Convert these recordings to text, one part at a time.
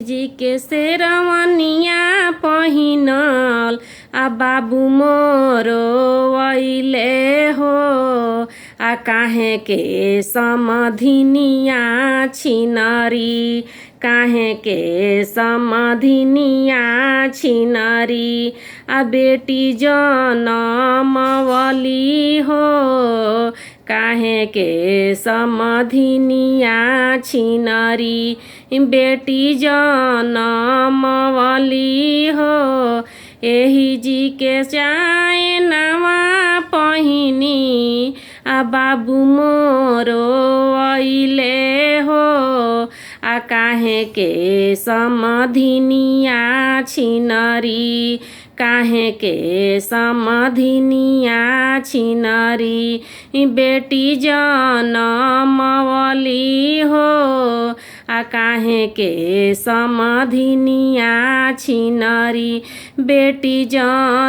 जी के शेरवनिया पहिनल आ बाबू मोरो अइले हो। आ काहे के समधिनिया छिनरी, काहे के समधिनिया छिनरी। आ बेटी जनमवली हो, काहे के समधिनिया छिनरी। बेटी जनमवली हो, एही जी के चाहे नवा पहिनी। आ बाबू मोरो अइले हो, आ काहे के समधिनिया छिनरी, काहे के समधिनिया छिनरी। बेटी जनमवली हो, आ काहे के समधिनिया छिनरी। बेटी जनमवली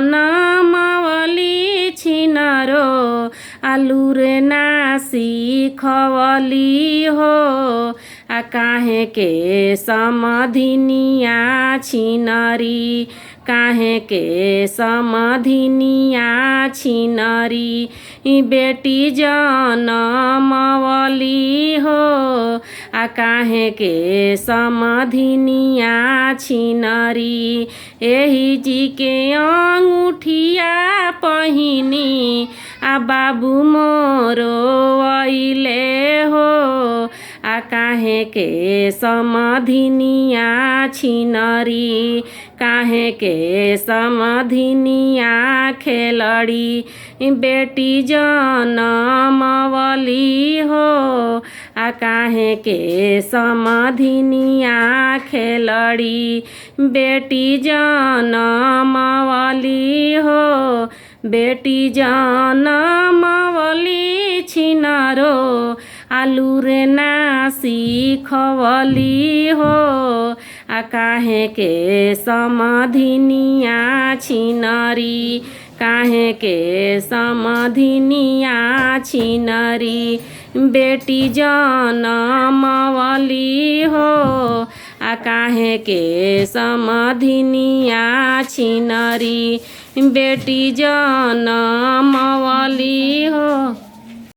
छिनरो, आलुरे ना सिखवली हो। आ काहे के समधिनिया छिनरी, काहे के समधिनिया छिनरी। बेटी जनमवली हो, आ काहे के समधिनिया छिनरी। एही जी के अंगूठिया पहिनी, आ बाबू मोरो अइले हो। आ काहे के समधिनिया छिनरी, काहे के समधिनिया खेलड़ी। बेटी जनमवली हो, आ काहे के समधिनिया खेलड़ी। बेटी जनमवली हो, बेटी जनमवली छिनरो, आलुरे ना सिखवली हो। आ काहे के समधिनिया छिनरी, काहे के समधिनिया छिनरी। बेटी जनमवली हो, आ काहे के समधिनिया छिनरी। बेटी जनमवली हो।